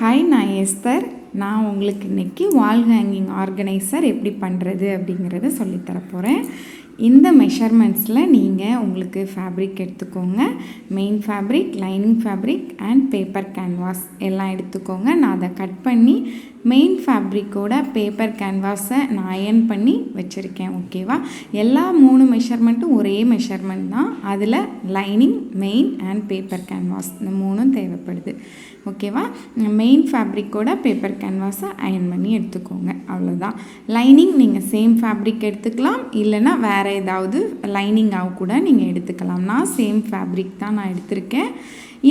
Hi, நான் Esther. நான் உங்களுக்கு இன்றைக்கி வால் ஹேங்கிங் ஆர்கனைசர் எப்படி பண்ணுறது அப்படிங்கிறத சொல்லித்தரப்போகிறேன். இந்த மெஷர்மெண்ட்ஸில் நீங்கள் உங்களுக்கு ஃபேப்ரிக் எடுத்துக்கோங்க. Main fabric, lining fabric and paper canvas எல்லாம் எடுத்துக்கோங்க. நான் அதை கட் பண்ணி மெயின் ஃபேப்ரிக்கோட பேப்பர் கேன்வாஸை நான் அயர்ன் பண்ணி வச்சுருக்கேன். ஓகேவா? எல்லா 3 மெஷர்மெண்ட்டும் ஒரே மெஷர்மெண்ட் தான். அதில் lining, main and paper canvas இந்த 3ம் தேவைப்படுது. ஓகேவா? மெயின் ஃபேப்ரிக்கோட பேப்பர் கேன்வாஸை அயர்ன் பண்ணி எடுத்துக்கோங்க. அவ்வளோதான். லைனிங் நீங்கள் சேம் ஃபேப்ரிக் எடுத்துக்கலாம், இல்லைனா வேறு ஏதாவது லைனிங்காக கூட நீங்கள் எடுத்துக்கலாம். நான் சேம் ஃபேப்ரிக் தான் நான் எடுத்திருக்கேன்.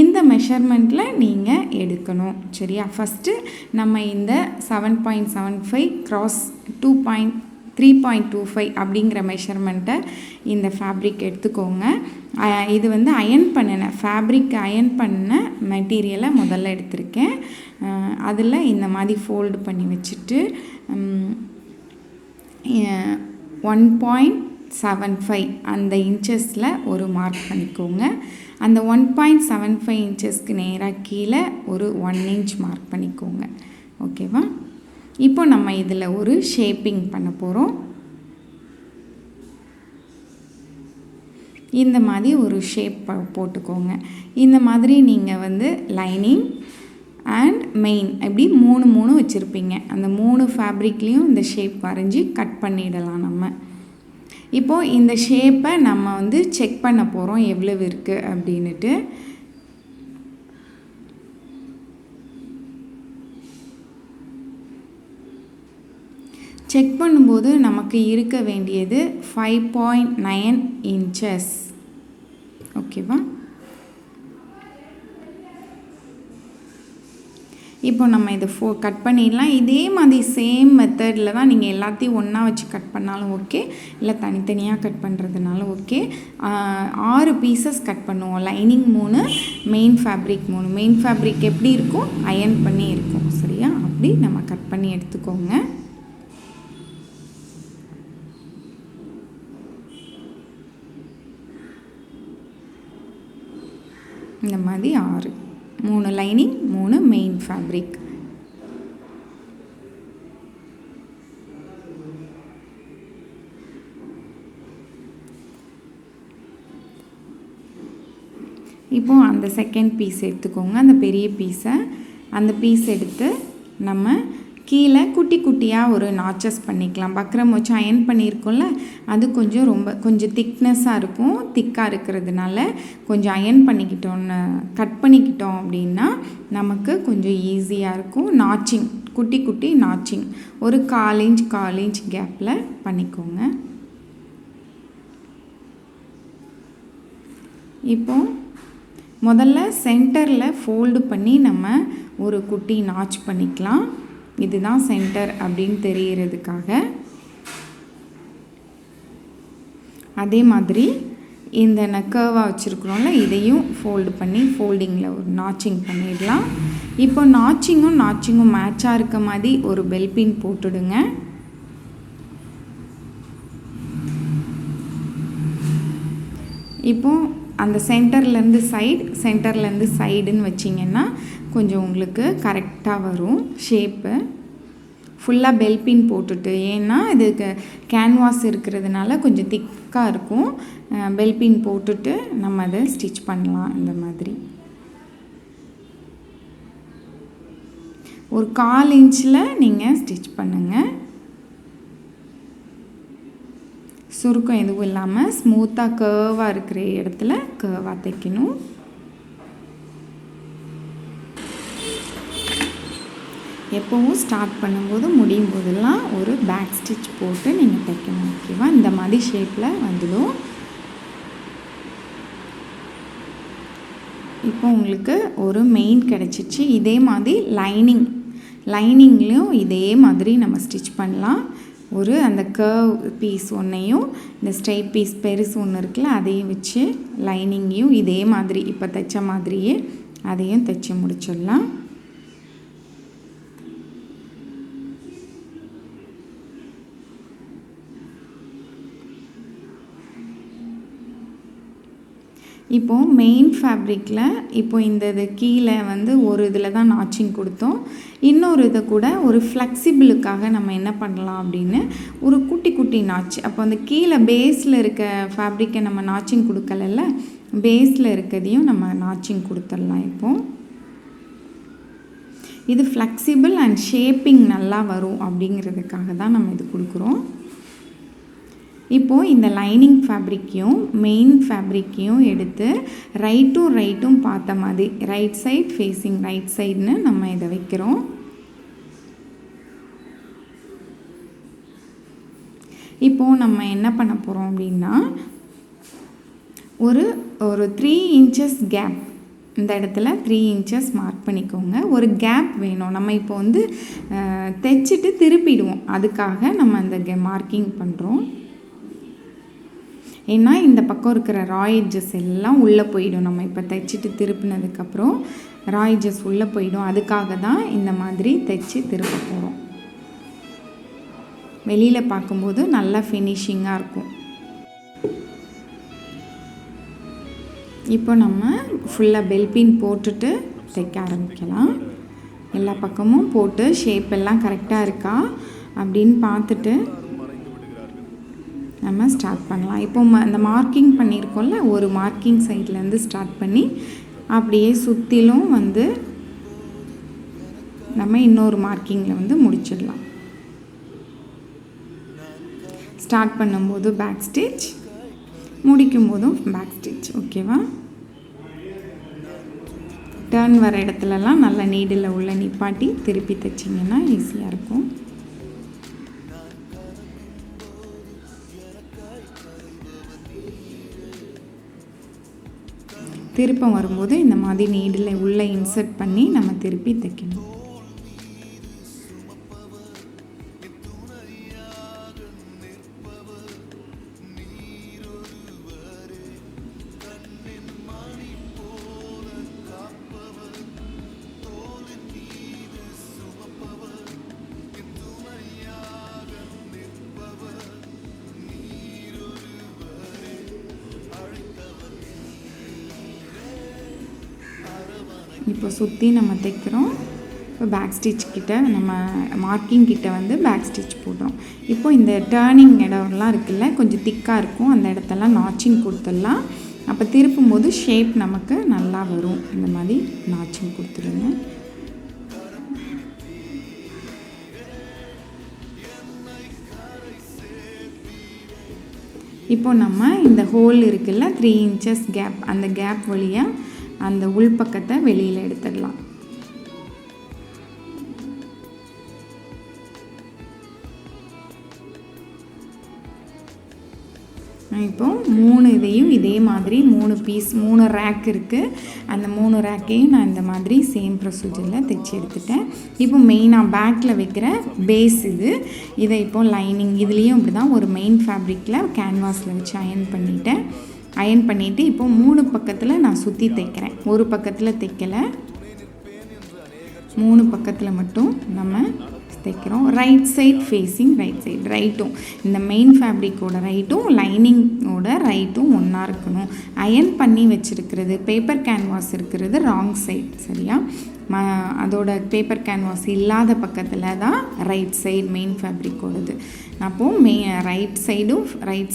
இந்த மெஷர்மெண்ட்டில் நீங்கள் எடுக்கணும். சரியா? ஃபஸ்ட்டு நம்ம இந்த 7.75 க்ராஸ் 3.25 அப்படிங்கிற மெஷர்மெண்ட்டை இந்த ஃபேப்ரிக் எடுத்துக்கோங்க. இது வந்து அயர்ன் பண்ணின ஃபேப்ரிக், அயர்ன் பண்ண மெட்டீரியலை முதல்ல எடுத்திருக்கேன். அதில் இந்த மாதிரி ஃபோல்டு பண்ணி வச்சுட்டு 1.75 அந்த இன்ச்சஸில் ஒரு மார்க் பண்ணிக்கோங்க. அந்த 1.75 இன்ச்சஸ்க்கு நேராக கீழே ஒரு 1 இன்ச் மார்க் பண்ணிக்கோங்க. ஓகேவா? இப்போ நம்ம இதில் ஒரு ஷேப்பிங் பண்ண போகிறோம். இந்த மாதிரி ஒரு ஷேப் போட்டுக்கோங்க. இந்த மாதிரி நீங்கள் வந்து லைனிங் அண்ட் மெயின் இப்படி 3 வச்சுருப்பீங்க. அந்த 3 ஃபேப்ரிக்லேயும் இந்த ஷேப் வரைஞ்சி கட் பண்ணிடலாம் நம்ம. இப்போது இந்த ஷேப்பை நம்ம வந்து செக் பண்ண போகிறோம் எவ்வளவு இருக்குது அப்படின்ட்டு. செக் பண்ணும்போது நமக்கு இருக்க வேண்டியது 5.9 இன்ச்சஸ். ஓகேவா? இப்போ நம்ம இதை கட் பண்ணிடலாம். இதே மாதிரி சேம் மெத்தடில் தான் நீங்கள் எல்லாத்தையும் ஒன்றா வச்சு கட் பண்ணாலும் ஓகே, இல்லை தனித்தனியாக கட் பண்ணுறதுனாலும் ஓகே. 6 பீசஸ் கட் பண்ணுவோம். Lining 3, main fabric 3. Main fabric எப்படி இருக்கும்? அயர்ன் பண்ணி இருக்கும். சரியா? அப்படி நம்ம கட் பண்ணி எடுத்துக்கோங்க. இந்த மாதிரி 6, 3 லைனிங், 3 மெயின் ஃபேப்ரிக். இப்போது அந்த செகண்ட் பீஸ் எடுத்துக்கோங்க. அந்த பெரிய பீஸை, அந்த பீஸ் எடுத்து நம்ம கீழே குட்டி குட்டியாக ஒரு நாச்சஸ் பண்ணிக்கலாம். பக்ரம் வச்சு அயர்ன் பண்ணியிருக்கோம்ல, அது கொஞ்சம் திக்னஸாக இருக்கும். திக்காக இருக்கிறதுனால கொஞ்சம் அயர்ன் கட் பண்ணிக்கிட்டோம் அப்படின்னா நமக்கு கொஞ்சம் ஈஸியாக இருக்கும். நாச்சிங், குட்டி குட்டி நாச்சிங் ஒரு 1/4 இன்ச் கேப்பில் பண்ணிக்கோங்க. இப்போது முதல்ல சென்டரில் ஃபோல்டு பண்ணி நம்ம ஒரு குட்டி நாச் பண்ணிக்கலாம். இதுதான் சென்டர் அப்படின்னு தெரிகிறதுக்காக. அதே மாதிரி இந்த கர்வாக வச்சுருக்குறோம்ல, இதையும் ஃபோல்டு பண்ணி ஃபோல்டிங்கில் ஒரு நாச்சிங் பண்ணிடலாம். இப்போ நாச்சிங்கும் மேட்சாக இருக்க மாதிரி ஒரு பெல் பின் போட்டுடுங்க. இப்போது அந்த சென்டர்லேருந்து சைடுன்னு வச்சிங்கன்னா கொஞ்சம் உங்களுக்கு கரெக்டாக வரும் ஷேப்பு. ஃபுல்லாக பெல் பின் போட்டுட்டு, ஏன்னா இதுக்கு கேன்வாஸ் இருக்கிறதுனால கொஞ்சம் திக்காக இருக்கும். பெல் பின் போட்டுட்டு நம்ம அதை ஸ்டிச் பண்ணலாம். இந்த மாதிரி ஒரு 1/4 இன்ச்சில் நீங்கள் ஸ்டிச் பண்ணுங்கள். சுருக்கம் எதுவும் இல்லாமல் ஸ்மூத்தாக கர்வாக இருக்கிற இடத்துல கர்வாக தைக்கணும். எப்போவும் ஸ்டார்ட் பண்ணும்போது முடியும் போதெல்லாம் ஒரு பேக் ஸ்டிச் போட்டு நீங்கள் தைக்கணும். ஓகேவா? இந்த மாதிரி ஷேப்பில் வந்துடும். இப்போ உங்களுக்கு ஒரு மெயின் கிடச்சிச்சு. இதே மாதிரி லைனிங்லேயும் இதே மாதிரி நம்ம ஸ்டிச் பண்ணலாம். அந்த கர்வ் பீஸ் ஒன்றையும் இந்த ஸ்ட்ரைட் பீஸ் பெருசு ஒன்று இருக்குல்ல, அதையும் வச்சு லைனிங்கையும் இதே மாதிரி இப்போ தைச்ச மாதிரியே அதையும் தைச்சி முடிச்சிடலாம். இப்போது மெயின் ஃபேப்ரிக்கில் இந்த இது கீழே வந்து ஒரு இதில் தான் நாச்சிங் கொடுத்தோம். இன்னொரு இதை கூட ஒரு ஃப்ளெக்சிபிளுக்காக நம்ம என்ன பண்ணலாம் அப்படின்னு ஒரு குட்டி குட்டி நாச். அப்போ அந்த கீழே பேஸில் இருக்க ஃபேப்ரிக்கை நம்ம நாச்சிங் கொடுக்கல, பேஸில் இருக்கிறதையும் நம்ம நாச்சிங் கொடுத்துடலாம். இப்போது இது ஃப்ளெக்சிபிள் அண்ட் ஷேப்பிங் நல்லா வரும் அப்படிங்கிறதுக்காக தான் நம்ம இது கொடுக்குறோம். இப்போது இந்த லைனிங் ஃபேப்ரிக்கையும் மெயின் ஃபேப்ரிக்கையும் எடுத்து ரைட்டும் பார்த்த மாதிரி ரைட் சைட் ஃபேஸிங் ரைட் சைடுன்னு நம்ம இதை வைக்கிறோம். இப்போது நம்ம என்ன பண்ண போகிறோம் அப்படின்னா ஒரு 3 இன்ச்சஸ் கேப், இந்த இடத்துல 3 இன்ச்சஸ் மார்க் பண்ணிக்கோங்க. ஒரு கேப் வேணும். நம்ம இப்போ வந்து தைச்சிட்டு திருப்பிடுவோம், அதுக்காக நம்ம அந்த மார்க்கிங் பண்ணுறோம். ஏன்னா இந்த பக்கம் இருக்கிற ராய்ஜஸ் எல்லாம் உள்ளே போயிடும். நம்ம இப்போ தைச்சிட்டு திருப்பினதுக்கப்புறம் ராய்ஜஸ் உள்ளே போயிடும். அதுக்காக தான் இந்த மாதிரி தைச்சி திருப்ப போகிறோம். வெளியில் பார்க்கும்போது நல்லா ஃபினிஷிங்காக இருக்கும். இப்போ நம்ம ஃபுல்லாக பெல்பின் போட்டுட்டு தைக்க ஆரம்பிக்கலாம். எல்லா பக்கமும் போட்டு ஷேப் எல்லாம் கரெக்டாக இருக்கா அப்படின்னு பார்த்துட்டு நம்ம ஸ்டார்ட் பண்ணலாம். இப்போ அந்த மார்க்கிங் பண்ணியிருக்கோம்ல, ஒரு மார்க்கிங் சைட்லேருந்து ஸ்டார்ட் பண்ணி அப்படியே சுற்றிலும் வந்து நம்ம இன்னொரு மார்க்கிங்கில் வந்து முடிச்சிடலாம். ஸ்டார்ட் பண்ணும்போது பேக் ஸ்டிச், முடிக்கும் போதும் பேக் ஸ்டிச். ஓகேவா? டர்ன் வர இடத்துலலாம் நல்ல நீடில் உள்ள நிப்பாட்டி திருப்பி தைச்சிங்கன்னா ஈஸியாக இருக்கும். திருப்பம் வரும்போது இந்த மாதிரி நீடில் உள்ளே இன்சர்ட் பண்ணி நம்ம திருப்பி தைக்கணும். இப்போ சுற்றி நம்ம தைக்கிறோம். இப்போ பேக் ஸ்டிச் கிட்ட நம்ம மார்க்கிங் கிட்ட வந்து பேக் ஸ்டிச் போடுறோம். இப்போ இந்த டேர்னிங் இடம்லாம் இருக்குல்ல, கொஞ்சம் திக்காக இருக்கும், அந்த இடத்தெல்லாம் நாச்சிங் கொடுத்துடலாம். அப்போ திருப்பும்போது ஷேப் நமக்கு நல்லா வரும். இந்த மாதிரி நாச்சிங் கொடுத்துருங்க. இப்போ நம்ம இந்த ஹோல் இருக்குல்ல, 3 இன்ச்சஸ் கேப், அந்த கேப் வழியாக அந்த உள்பக்கத்தை வெளியில் எடுத்துடலாம். இப்போ 3 இதையும் இதே மாதிரி 3 பீஸ், 3 ரேக் இருக்குது. அந்த 3 ரேக்கையும் நான் இந்த மாதிரி சேம் ப்ரொசீஜரில் தைச்சி எடுத்துட்டேன். இப்போ மெயினாக பேக்கில் வைக்கிற பேஸ் இதை இப்போ லைனிங் இதுலேயும் இப்படி தான் ஒரு மெயின் ஃபேப்ரிக்கில் கேன்வாஸில் வச்சு அயன் பண்ணிவிட்டு இப்போ 3 பக்கத்தில் நான் சுற்றி தைக்கிறேன். ஒரு பக்கத்தில் தைக்கலை, 3 பக்கத்தில் மட்டும் நம்ம தைக்கிறோம். Right side facing right side, ரைட்டும் இந்த மெயின் ஃபேப்ரிக்கோட ரைட்டும் லைனிங்கோட ரைட்டும் ஒன்றா இருக்கணும். அயன் பண்ணி வச்சுருக்கிறது பேப்பர் கேன்வாஸ் இருக்கிறது ராங் சைட், சரியா? அதோட பேப்பர் கேன்வாஸ் இல்லாத பக்கத்தில் தான் ரைட் சைடு மெயின் ஃபேப்ரிக்கோடது. அப்போது ரைட்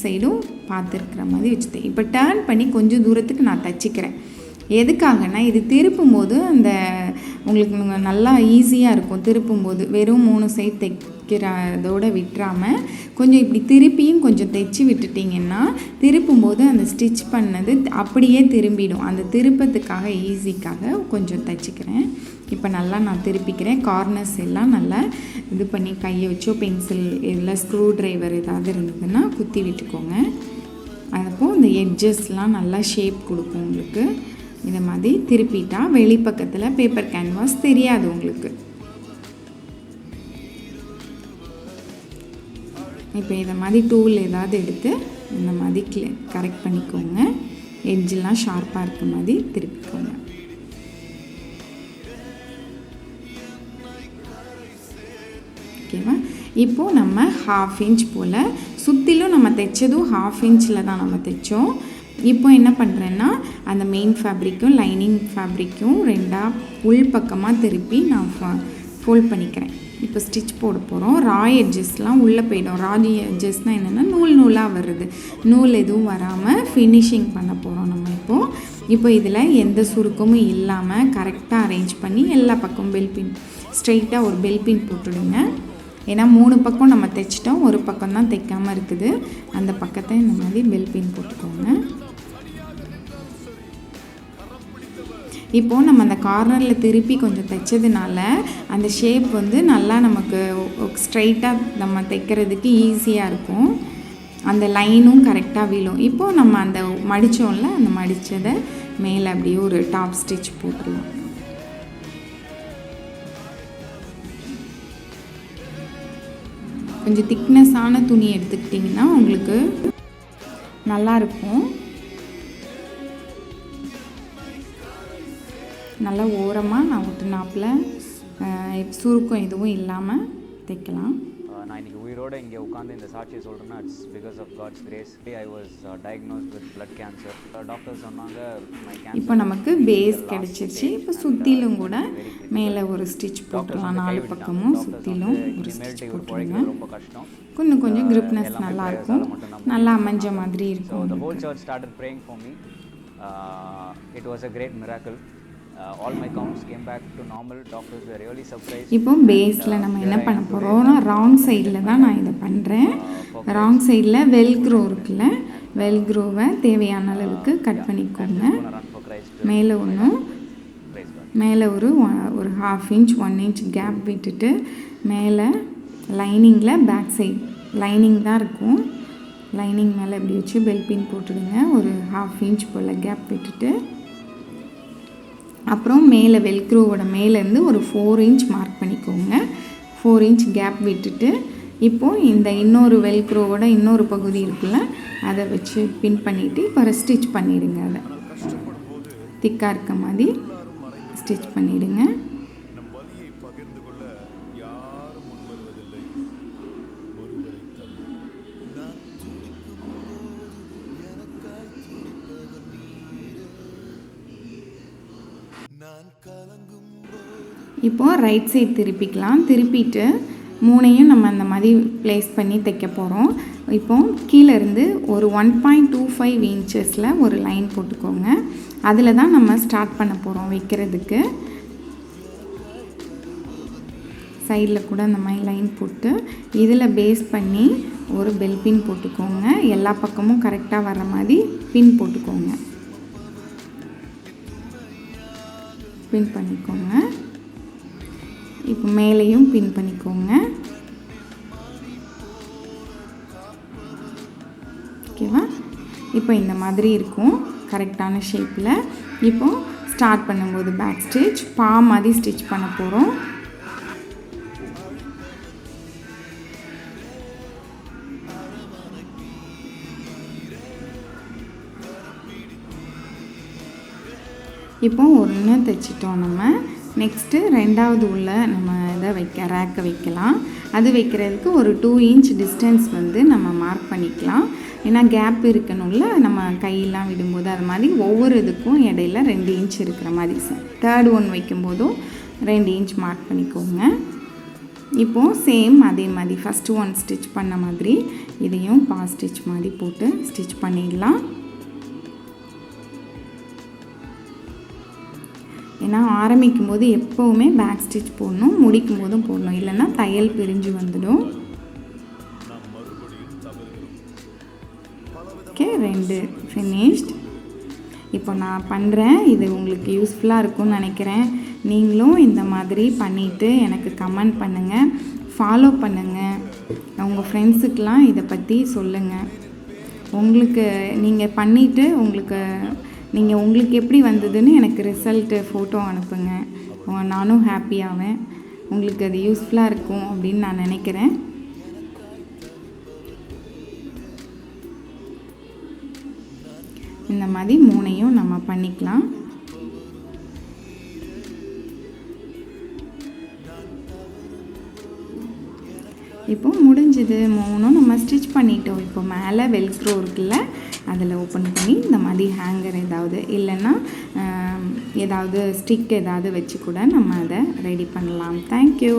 சைடும் பார்த்துருக்குற மாதிரி வச்சுட்டேன். இப்போ டேர்ன் பண்ணி கொஞ்சம் தூரத்துக்கு நான் தைச்சிக்கிறேன். எதுக்காகனா இது திருப்பும்போது அந்த உங்களுக்கு நல்லா ஈஸியாக இருக்கும். திருப்பும்போது வெறும் 3 சைட் தைக்கிறதோடு விட்டுறாமல் கொஞ்சம் இப்படி திருப்பியும் கொஞ்சம் தைச்சி விட்டுட்டிங்கன்னா திருப்பும்போது அந்த ஸ்டிச் பண்ணது அப்படியே திரும்பிடும். அந்த திருப்பத்துக்காக ஈஸிக்காக கொஞ்சம் தைச்சிக்கிறேன். இப்போ நல்லா நான் திருப்பிக்கிறேன். கார்னர்ஸ் எல்லாம் நல்லா இது பண்ணி கையை வச்சோ பென்சில் இதில் ஸ்க்ரூ ட்ரைவர் ஏதாவது இருந்ததுன்னா குத்தி விட்டுக்கோங்க. அப்போது இந்த எட்ஜஸ்லாம் நல்லா ஷேப் கொடுக்கும் உங்களுக்கு. இந்த மாதிரி திருப்பிட்டா வெளிப்பக்கத்தில் பேப்பர் கேன்வாஸ் தெரியாது உங்களுக்கு. இப்போ இதை மாதிரி டூல் ஏதாவது எடுத்து இந்த மாதிரி கரெக்ட் பண்ணிக்கோங்க. எட்ஜெலாம் ஷார்ப்பாக இருக்க மாதிரி திருப்பிக்கோங்க. ஓகேவா? இப்போது நம்ம 1/2 இன்ச் போல் சுற்றிலும் நம்ம தைச்சதும் 1/2 இன்ச்சில் தான் நம்ம தைச்சோம். இப்போ என்ன பண்ணுறேன்னா அந்த மெயின் ஃபேப்ரிக்கும் லைனிங் ஃபேப்ரிக்கும் ரெண்டாக உள் பக்கமாக திருப்பி நான் ஃபோல்ட் பண்ணிக்கிறேன். இப்போ ஸ்டிச் போட போகிறோம். ரா எட்ஜஸ்லாம் உள்ளே போயிடும். ரா எட்ஜஸ்னால் என்னென்னா நூல் நூலாக வருது, நூல் எதுவும் வராமல் ஃபினிஷிங் பண்ண போகிறோம் நம்ம இப்போ இதில் எந்த சுருக்கமும் இல்லாமல் கரெக்டாக அரேஞ்ச் பண்ணி எல்லா பக்கம் பெல் பின் ஸ்ட்ரெயிட்டாக ஒரு பெல் பின் போட்டுடுங்க. ஏன்னா 3 பக்கம் நம்ம தைச்சிட்டோம், ஒரு பக்கம் தான் தைக்காமல் இருக்குது. அந்த பக்கத்தை இந்த மாதிரி பெல் பின் போட்டுக்கோங்க. இப்போது நம்ம அந்த கார்னரில் திருப்பி கொஞ்சம் தைச்சதுனால அந்த ஷேப் வந்து நல்லா நமக்கு ஸ்ட்ரைட்டாக நம்ம தைக்கிறதுக்கு ஈஸியாக இருக்கும். அந்த லைனும் கரெக்டாக விழும். இப்போது நம்ம அந்த மடித்தோம்ல, அந்த மடித்ததை மேலே அப்படியே ஒரு டாப் ஸ்டிச் போட்டுடலாம். கொஞ்சம் திக்னஸான துணி எடுத்துக்கிட்டிங்கன்னா உங்களுக்கு நல்லாயிருக்கும். நல்லா ஓரமாக நான் ஒட்டுனாப்பில் சுருக்கம் எதுவும் இல்லாமல் தைக்கலாம். நான் இன்றைக்கி உயிரோடு இங்கே உட்காந்து இந்த சாட்சியை சொல்கிறேன்னா it's because of God's grace. I was diagnosed with blood cancer. Doctor சொன்னாங்க இப்போ நமக்கு பேஸ் கிடச்சிருச்சு. இப்போ சுற்றிலும் கூட மேலே ஒரு ஸ்டிச் போட்டுடலாம். 4 பக்கமும் சுற்றிலும் ஒரு ஸ்டிச் போட்டுருங்க. ரொம்ப கஷ்டம். கொஞ்சம் கிரிப்னஸ் நல்லாயிருக்கும், நல்லா அமைஞ்ச மாதிரி இருக்கும். The whole church started praying for me. It was a great miracle. All my counts came back to normal. Doctors were really surprised. இப்போ பேஸில் நம்ம என்ன பண்ண போகிறோம்னா ராங் சைடில் தான் நான் இதை பண்ணுறேன். ராங் சைடில் வெல்க்ரோ இருக்குல்ல, வெல்க்ரோவை தேவையான அளவுக்கு கட் பண்ணிக்கோங்க. மேலே மேலே ஒரு 1/2 இன்ச் 1 இன்ச் கேப் விட்டுட்டு மேலே லைனிங்கில் பேக் சைட் லைனிங் தான் இருக்கும். லைனிங் மேலே இப்படி வச்சு பெல் பின் போட்டுடுங்க. ஒரு 1/2 இன்ச் போல் கேப் விட்டுட்டு அப்புறம் மேலே வெல்க்ரோவோட மேலேருந்து ஒரு 4 இன்ச் மார்க் பண்ணிக்கோங்க. 4 இன்ச் கேப் விட்டுட்டு இப்போது இந்த இன்னொரு வெல்க்ரோவோட இன்னொரு பகுதி இருக்குல்ல, அதை வச்சு பின் பண்ணிவிட்டு இப்போ ஸ்டிச் பண்ணிவிடுங்க. அதை திக்காக இருக்க மாதிரி ஸ்டிச் பண்ணிவிடுங்க. இப்போது ரைட் சைட் திருப்பிக்கலாம். திருப்பிட்டு 3ஐயும் நம்ம அந்த மாதிரி ப்ளேஸ் பண்ணி தைக்க போகிறோம். இப்போது கீழேருந்து ஒரு 1.25 இன்ச்சஸில் ஒரு லைன் போட்டுக்கோங்க. அதில் தான் நம்ம ஸ்டார்ட் பண்ண போகிறோம் வைக்கிறதுக்கு. சைடில் கூட அந்த மாதிரி லைன் போட்டு இதில் பேஸ் பண்ணி ஒரு பெல் பின் போட்டுக்கோங்க. எல்லா பக்கமும் கரெக்டாக வர மாதிரி பின் போட்டுக்கோங்க. பின் பண்ணிக்கோங்க. இப்போ மேலேயும் பின் பண்ணிக்கோங்க. ஓகேவா? இப்போ இந்த மாதிரி இருக்கும் கரெக்டான ஷேப்பில். இப்போது ஸ்டார்ட் பண்ணும்போது பேக் ஸ்டிச் மாதிரி ஸ்டிச் பண்ண போகிறோம். இப்போ ஒன்று தைச்சிட்டோம். நம்ம நெக்ஸ்ட்டு ரெண்டாவது உள்ள நம்ம இதை ரேக்கை வைக்கலாம். அது வைக்கிறதுக்கு ஒரு 2 இன்ச் டிஸ்டன்ஸ் வந்து நம்ம மார்க் பண்ணிக்கலாம். ஏன்னா கேப் இருக்கணும்ல, நம்ம கையெல்லாம் விடும்போது அது மாதிரி ஒவ்வொரு இதுக்கும் இடையில 2 இன்ச் இருக்கிற மாதிரி. தேர்ட் ஒன் வைக்கும்போதும் 2 இன்ச் மார்க் பண்ணிக்கோங்க. இப்போது சேம் அதே மாதிரி ஃபஸ்ட்டு ஒன் ஸ்டிச் பண்ண மாதிரி இதையும் ஸ்டிச் மாதிரி போட்டு ஸ்டிச் பண்ணிடலாம். ஏன்னா ஆரம்பிக்கும் போது எப்போவுமே பேக் ஸ்டிச் போடணும், முடிக்கும் போதும் போடணும், இல்லைன்னா தையல் பிரிஞ்சு வந்துடும். Okay, 2 finished. இப்போ நான் பண்ணுறேன், இது உங்களுக்கு யூஸ்ஃபுல்லாக இருக்கும்னு நினைக்கிறேன். நீங்களும் இந்த மாதிரி பண்ணிவிட்டு எனக்கு கமெண்ட் பண்ணுங்கள், ஃபாலோ பண்ணுங்கள், உங்கள் ஃப்ரெண்ட்ஸுக்கெலாம் இதை பற்றி சொல்லுங்கள். உங்களுக்கு நீங்கள் பண்ணிவிட்டு உங்களுக்கு எப்படி வந்ததுன்னு எனக்கு ரிசல்ட்டு ஃபோட்டோ அனுப்புங்க. நானும் ஹாப்பியாவேன். உங்களுக்கு அது யூஸ்ஃபுல்லாக இருக்கும் அப்படின்னு நான் நினைக்கிறேன். இந்த மாதிரி 3ஐயும் நம்ம பண்ணிக்கலாம். இப்போ முடிஞ்சது 3ம் நம்ம ஸ்டிச் பண்ணிட்டோம். இப்போ மேலே வெல்க்ரோ இருக்குல்ல, அதில் ஓப்பன் பண்ணி இந்த மாதிரி ஹேங்கர் ஏதாவது இல்லைன்னா ஏதாவது ஸ்டிக் ஏதாவது வச்சு கூட நம்ம அதை ரெடி பண்ணலாம். தேங்க்யூ.